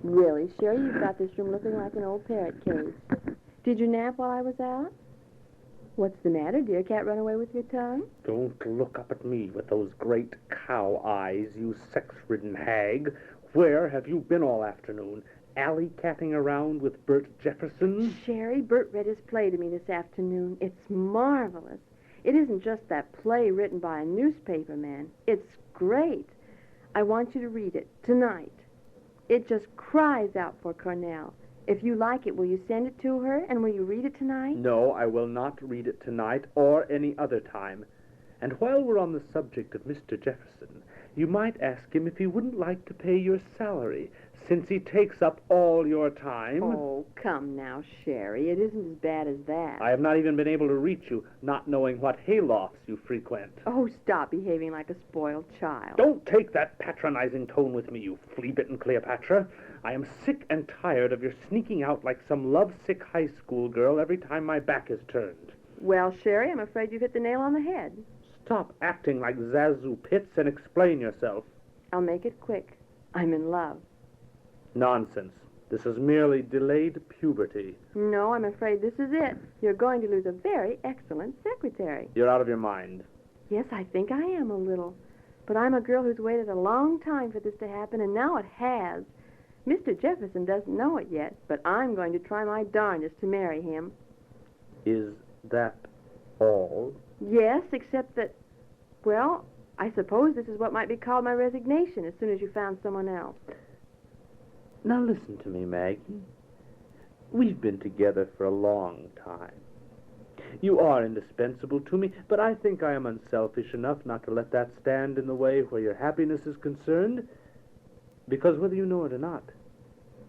Really, Sherry, you've got this room looking like an old parrot cage. Did you nap while I was out? What's the matter, dear? Can't run away with your tongue? Don't look up at me with those great cow eyes, you sex-ridden hag. Where have you been all afternoon? Alley-catting around with Bert Jefferson? Sherry, Bert read his play to me this afternoon. It's marvelous. It isn't just that play written by a newspaper man. It's great. I want you to read it tonight. It just cries out for Cornell. If you like it, will you send it to her, and will you read it tonight? No, I will not read it tonight or any other time. And while we're on the subject of Mr. Jefferson, you might ask him if he wouldn't like to pay your salary, since he takes up all your time. Oh, come now, Sherry. It isn't as bad as that. I have not even been able to reach you, not knowing what haylofts you frequent. Oh, stop behaving like a spoiled child. Don't take that patronizing tone with me, you flea-bitten Cleopatra. I am sick and tired of your sneaking out like some lovesick high school girl every time my back is turned. Well, Sherry, I'm afraid you've hit the nail on the head. Stop acting like Zazu Pitts and explain yourself. I'll make it quick. I'm in love. Nonsense. This is merely delayed puberty. No, I'm afraid this is it. You're going to lose a very excellent secretary. You're out of your mind. Yes, I think I am a little. But I'm a girl who's waited a long time for this to happen, and now it has. Mr. Jefferson doesn't know it yet, but I'm going to try my darndest to marry him. Is that all? Yes, except that, well, I suppose this is what might be called my resignation as soon as you found someone else. Now listen to me, Maggie. We've been together for a long time. You are indispensable to me, but I think I am unselfish enough not to let that stand in the way where your happiness is concerned, because whether you know it or not,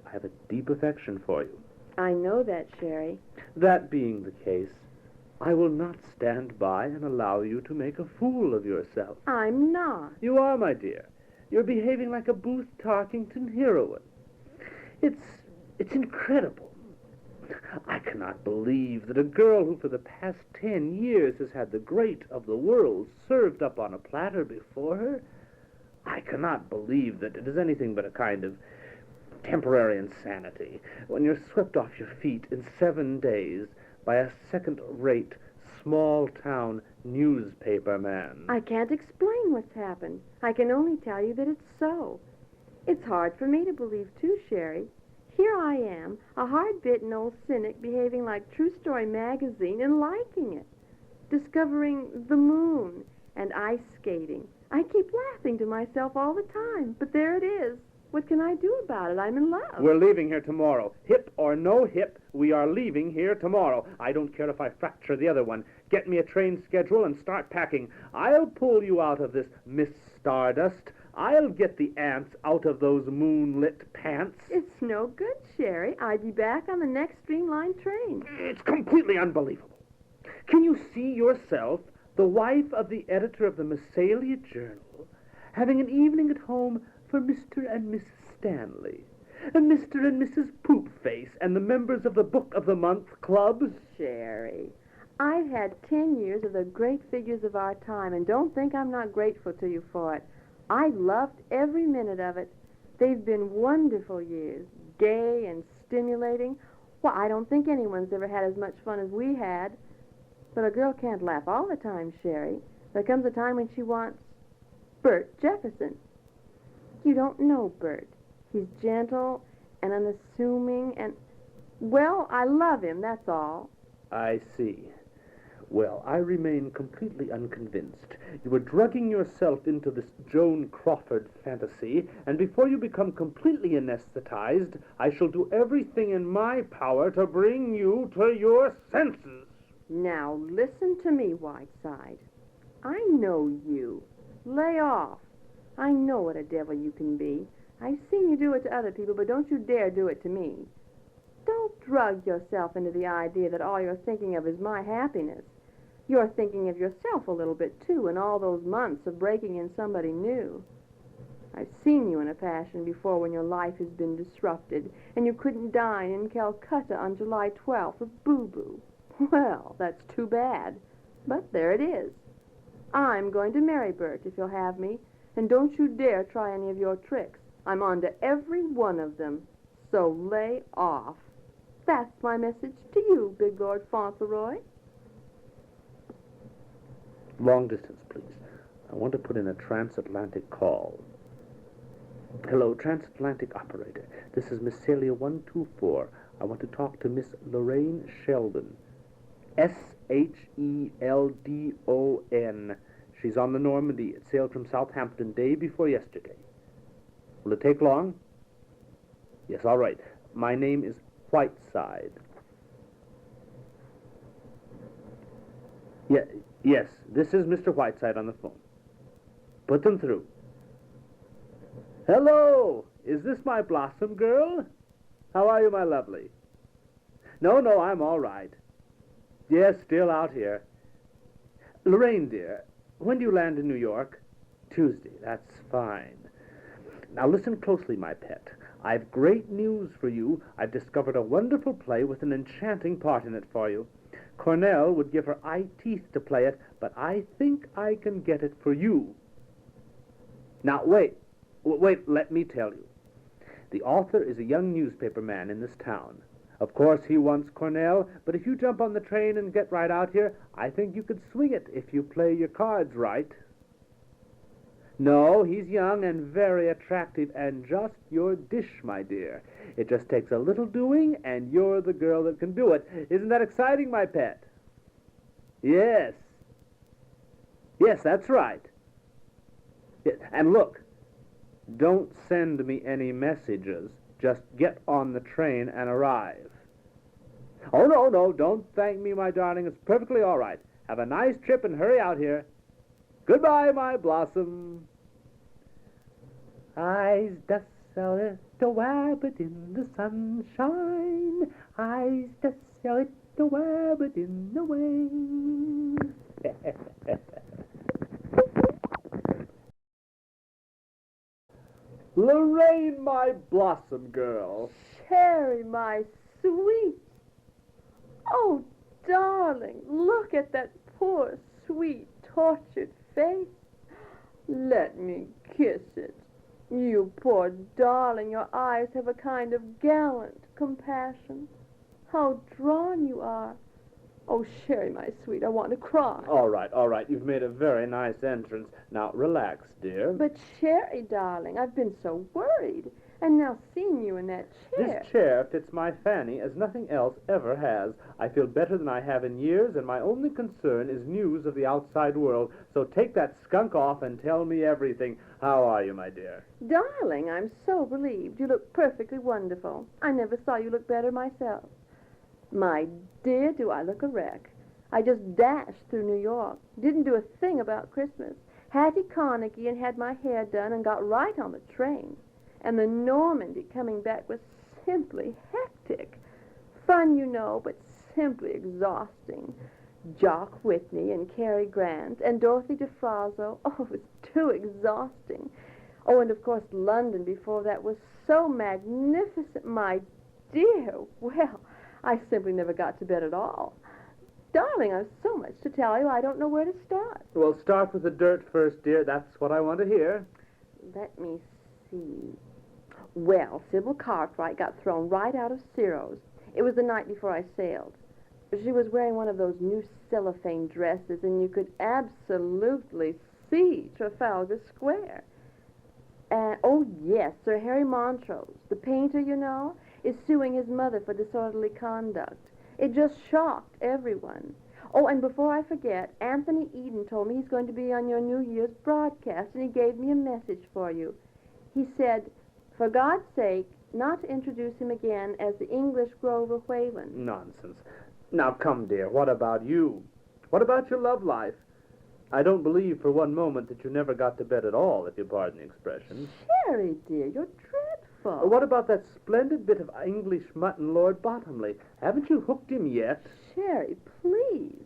I have a deep affection for you. I know that, Sherry. That being the case, I will not stand by and allow you to make a fool of yourself. I'm not. You are, my dear. You're behaving like a Booth Tarkington heroine. It's incredible. I cannot believe that a girl who for the past 10 years has had the great of the world served up on a platter before her, I cannot believe that it is anything but a kind of temporary insanity when you're swept off your feet in 7 days by a second-rate, small-town newspaper man. I can't explain what's happened. I can only tell you that it's so. It's hard for me to believe, too, Sherry. Here I am, a hard-bitten old cynic behaving like True Story magazine and liking it. Discovering the moon and ice skating. I keep laughing to myself all the time, but there it is. What can I do about it? I'm in love. We're leaving here tomorrow. Hip or no hip, we are leaving here tomorrow. I don't care if I fracture the other one. Get me a train schedule and start packing. I'll pull you out of this Miss Stardust. I'll get the ants out of those moonlit pants. It's no good, Sherry. I'd be back on the next streamlined train. It's completely unbelievable. Can you see yourself, the wife of the editor of the Massalia Journal, having an evening at home for Mr. and Mrs. Stanley, and Mr. and Mrs. Poopface, and the members of the Book of the Month Club? Sherry, I've had 10 years of the great figures of our time, and don't think I'm not grateful to you for it. I loved every minute of it. They've been wonderful years, gay and stimulating. Well, I don't think anyone's ever had as much fun as we had. But a girl can't laugh all the time, Sherry. There comes a time when she wants Bert Jefferson. You don't know Bert. He's gentle and unassuming and, well, I love him, that's all. I see. Well, I remain completely unconvinced. You were drugging yourself into this Joan Crawford fantasy, and before you become completely anesthetized, I shall do everything in my power to bring you to your senses. Now, listen to me, Whiteside. I know you. Lay off. I know what a devil you can be. I've seen you do it to other people, but don't you dare do it to me. Don't drug yourself into the idea that all you're thinking of is my happiness. You're thinking of yourself a little bit, too, in all those months of breaking in somebody new. I've seen you in a passion before when your life has been disrupted, and you couldn't dine in Calcutta on July 12th with Boo-Boo. Well, that's too bad. But there it is. I'm going to marry Bert if you'll have me, and don't you dare try any of your tricks. I'm on to every one of them. So lay off. That's my message to you, Big Lord Fauntleroy. Long distance, please. I want to put in a transatlantic call. Hello, transatlantic operator. This is Miss Celia 124. I want to talk to Miss Lorraine Sheldon. Sheldon. She's on the Normandy. It sailed from Southampton day before yesterday. Will it take long? Yes, all right. My name is Whiteside. Yes, this is Mr. Whiteside on the phone. Put them through. Hello! Is this my Blossom girl? How are you, my lovely? No, I'm all right. Yes, still out here. Lorraine, dear, when do you land in New York? Tuesday. That's fine. Now listen closely, my pet. I've great news for you. I've discovered a wonderful play with an enchanting part in it for you. Cornell would give her eye teeth to play it, but I think I can get it for you. Now, wait, let me tell you. The author is a young newspaper man in this town. Of course, he wants Cornell, but if you jump on the train and get right out here, I think you could swing it if you play your cards right. No, he's young and very attractive and just your dish, my dear. It just takes a little doing, and you're the girl that can do it. Isn't that exciting, my pet? Yes. Yes, that's right. And look, don't send me any messages. Just get on the train and arrive. Oh, no, don't thank me, my darling. It's perfectly all right. Have a nice trip and hurry out here. Goodbye, my Blossom. Eyes just a little rabbit in the sunshine. Eyes just a little rabbit in the wind. Lorraine, my Blossom girl. Cherry, my sweet. Oh, darling, look at that poor, sweet, tortured face. Let me kiss it. You poor darling, your eyes have a kind of gallant compassion. How drawn you are. Oh, Sherry, my sweet, I want to cry. All right. You've made a very nice entrance. Now, relax, dear. But, Sherry, darling, I've been so worried. And now seeing you in that chair. This chair fits my fanny as nothing else ever has. I feel better than I have in years, and my only concern is news of the outside world. So take that skunk off and tell me everything. How are you, my dear? Darling, I'm so relieved. You look perfectly wonderful. I never saw you look better myself. My dear, do I look a wreck. I just dashed through New York. Didn't do a thing about Christmas. Hattie Carnegie and had my hair done and got right on the train. And the Normandy coming back was simply hectic. Fun, you know, but simply exhausting. Jock Whitney and Cary Grant and Dorothy DeFrazzo. Oh, it was too exhausting. Oh, and of course London before that was so magnificent. My dear, well, I simply never got to bed at all. Darling, I've so much to tell you, I don't know where to start. Well, start with the dirt first, dear. That's what I want to hear. Let me see. Well, Sybil Cartwright got thrown right out of Ciro's. It was the night before I sailed. She was wearing one of those new cellophane dresses, and you could absolutely see Trafalgar Square. And, oh, yes, Sir Harry Montrose, the painter, you know, is suing his mother for disorderly conduct. It just shocked everyone. Oh, and before I forget, Anthony Eden told me he's going to be on your New Year's broadcast, and he gave me a message for you. He said, for God's sake, not to introduce him again as the English Grover Whalen. Nonsense. Now, come, dear, what about you? What about your love life? I don't believe for one moment that you never got to bed at all, if you pardon the expression. Sherry, dear, you're dreadful. What about that splendid bit of English mutton, Lord Bottomley? Haven't you hooked him yet? Sherry, please.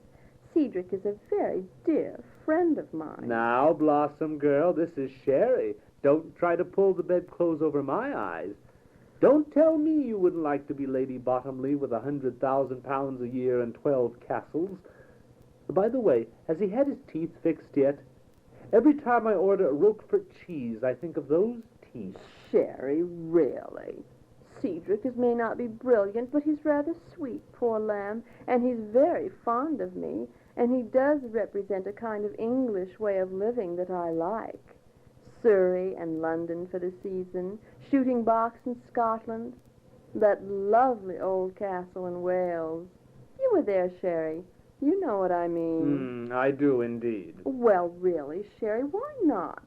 Cedric is a very dear friend of mine. Now, Blossom girl, this is Sherry. Don't try to pull the bedclothes over my eyes. Don't tell me you wouldn't like to be Lady Bottomley with 100,000 pounds a year and 12 castles. By the way, has he had his teeth fixed yet? Every time I order a Roquefort cheese, I think of those teeth. Sherry, really? Cedric may not be brilliant, but he's rather sweet, poor lamb, and he's very fond of me, and he does represent a kind of English way of living that I like. Surrey and London for the season, shooting box in Scotland, that lovely old castle in Wales. You were there, Sherry. You know what I mean. I do indeed. Well, really, Sherry, why not?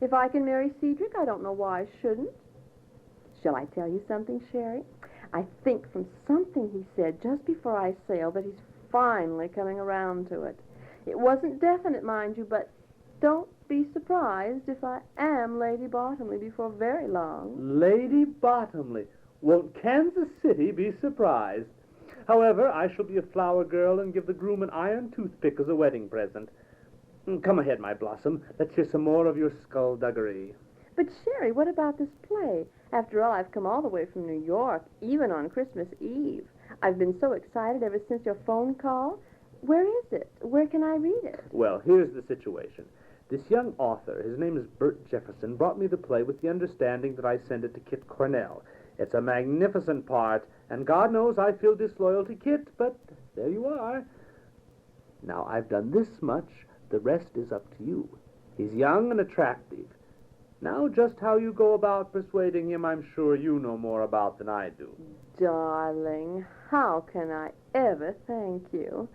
If I can marry Cedric, I don't know why I shouldn't. Shall I tell you something, Sherry? I think from something he said just before I sailed that he's finally coming around to it. It wasn't definite, mind you, but don't be surprised if I am Lady Bottomley before very long. Lady Bottomley. Won't Kansas City be surprised? However, I shall be a flower girl and give the groom an iron toothpick as a wedding present. Come ahead, my blossom. Let's hear some more of your skullduggery. But, Sherry, what about this play? After all, I've come all the way from New York, even on Christmas Eve. I've been so excited ever since your phone call. Where is it? Where can I read it? Well, here's the situation. This young author, his name is Bert Jefferson, brought me the play with the understanding that I send it to Kit Cornell. It's a magnificent part, and God knows I feel disloyal to Kit, but there you are. Now, I've done this much. The rest is up to you. He's young and attractive. Now, just how you go about persuading him, I'm sure you know more about than I do. Darling, how can I ever thank you?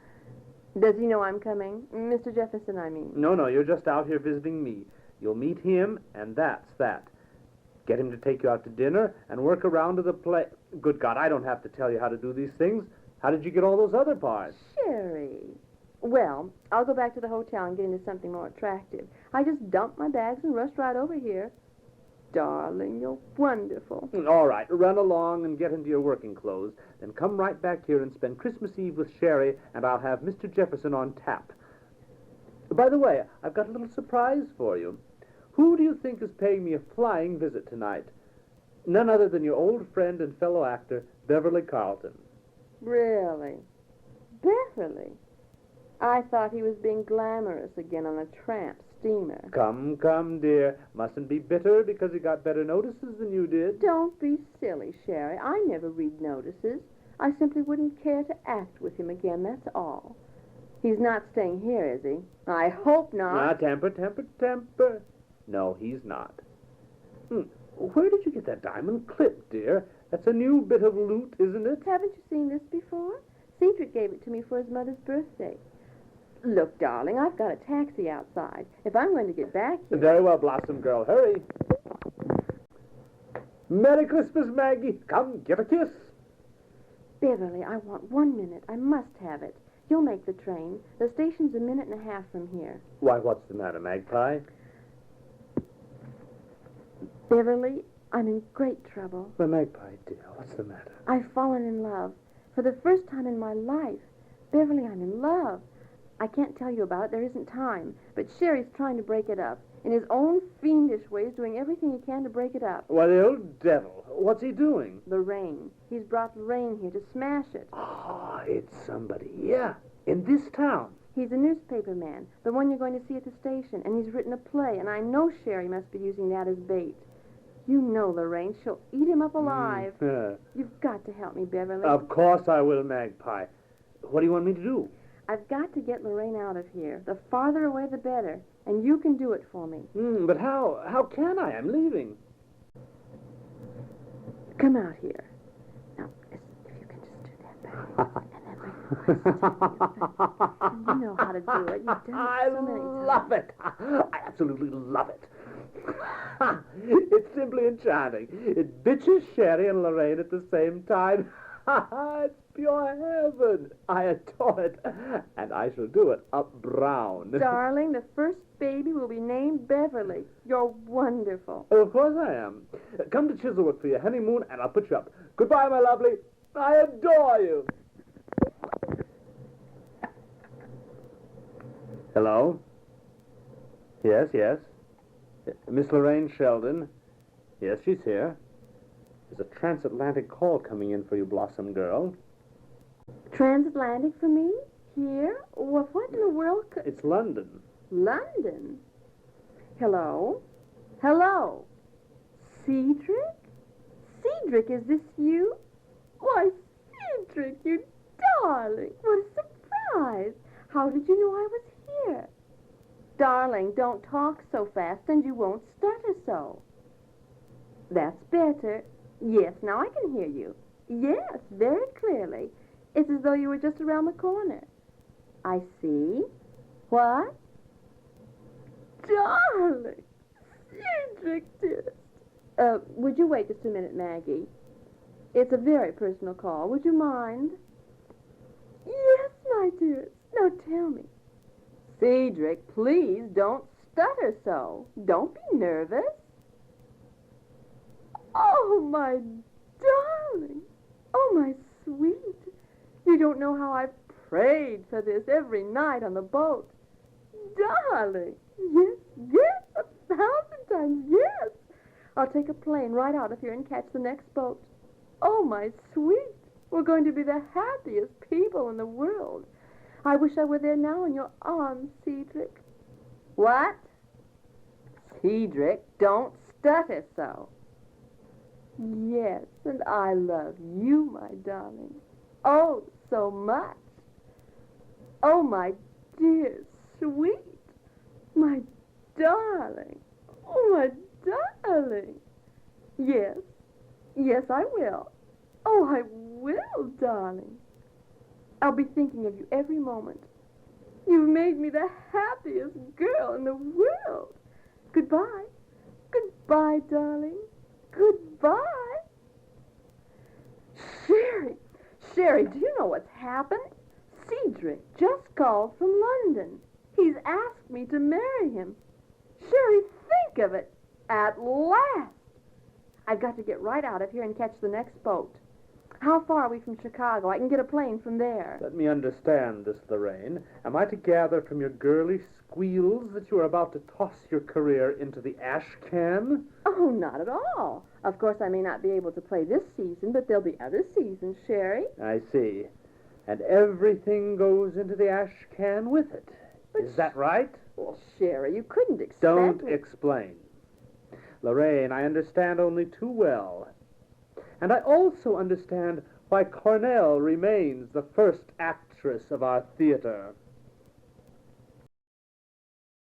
Does he know I'm coming? Mr. Jefferson, I mean. No, you're just out here visiting me. You'll meet him, and that's that. Get him to take you out to dinner and work around to the play. Good God, I don't have to tell you how to do these things. How did you get all those other parts? Sherry. Well, I'll go back to the hotel and get into something more attractive. I just dumped my bags and rushed right over here. Darling, you're wonderful. All right, run along and get into your working clothes. Then come right back here and spend Christmas Eve with Sherry, and I'll have Mr. Jefferson on tap. By the way, I've got a little surprise for you. Who do you think is paying me a flying visit tonight? None other than your old friend and fellow actor, Beverly Carlton. Really? Beverly? I thought he was being glamorous again on a tramp steamer. Come, dear. Mustn't be bitter because he got better notices than you did. Don't be silly, Sherry. I never read notices. I simply wouldn't care to act with him again, that's all. He's not staying here, is he? I hope not. Ah, temper. No, he's not. Where did you get that diamond clip, dear? That's a new bit of loot, isn't it? Haven't you seen this before? Cedric gave it to me for his mother's birthday. Look, darling, I've got a taxi outside. If I'm going to get back here... Very well, Blossom Girl. Hurry. Merry Christmas, Maggie. Come, give a kiss. Beverly, I want 1 minute. I must have it. You'll make the train. The station's a minute and a half from here. Why, what's the matter, Magpie? Beverly, I'm in great trouble. Well, Magpie, dear, what's the matter? I've fallen in love. For the first time in my life. Beverly, I'm in love. I can't tell you about it. There isn't time. But Sherry's trying to break it up. In his own fiendish ways, doing everything he can to break it up. Why, the old devil. What's he doing? Lorraine. He's brought Lorraine here to smash it. Ah, it's somebody. Yeah, in this town. He's a newspaper man, the one you're going to see at the station, and he's written a play, and I know Sherry must be using that as bait. You know, Lorraine, she'll eat him up alive. You've got to help me, Beverly. Of course I will, Magpie. What do you want me to do? I've got to get Lorraine out of here. The farther away, the better. And you can do it for me. But how? How can I? I'm leaving. Come out here. Now, if you can just do that back. And then bring the voice to you. You know how to do it. You've done it so many times. I love it. I absolutely love it. It's simply enchanting. It bitches Sherry and Lorraine at the same time. It's pure heaven. I adore it. And I shall do it up brown. Darling, the first baby will be named Beverly. You're wonderful. Of course I am. Come to Chiselwood for your honeymoon, and I'll put you up. Goodbye, my lovely. I adore you. Hello? Yes. Miss Lorraine Sheldon. Yes, she's here. There's a transatlantic call coming in for you, Blossom Girl. Transatlantic for me? Here? Well, what in the world could... It's London. London? Hello? Hello? Cedric? Cedric, is this you? Why, Cedric, you darling. What a surprise. How did you know I was here? Darling, don't talk so fast and you won't stutter so. That's better. Yes, now I can hear you. Yes, very clearly. It's as though you were just around the corner. I see. What? Darling! Cedric, dearest. Would you wait just a minute, Maggie? It's a very personal call. Would you mind? Yes, my dearest. Now tell me. Cedric, please don't stutter so. Don't be nervous. Oh, my darling. Oh, my sweet. You don't know how I've prayed for this every night on the boat. Darling. Yes, yes, 1,000 times yes. I'll take a plane right out of here and catch the next boat. Oh, my sweet. We're going to be the happiest people in the world. I wish I were there now in your arms, Cedric. What? Cedric, don't stutter so. Yes, and I love you, my darling. Oh, so much. Oh, my dear, sweet. My darling. Oh, my darling. Yes, yes, I will. Oh, I will, darling. I'll be thinking of you every moment. You've made me the happiest girl in the world. Goodbye. Goodbye, darling. Goodbye. Sherry, do you know what's happened? Cedric just called from London. He's asked me to marry him. Sherry, think of it. At last. I've got to get right out of here and catch the next boat. How far are we from Chicago? I can get a plane from there. Let me understand this, Lorraine. Am I to gather from your girlish squeals that you are about to toss your career into the ash can? Oh, not at all. Of course, I may not be able to play this season, but there'll be other seasons, Sherry. I see. And everything goes into the ash can with it. Is that right? Well, Sherry, you couldn't expect... Don't explain. Lorraine, I understand only too well. And I also understand why Cornell remains the first actress of our theater.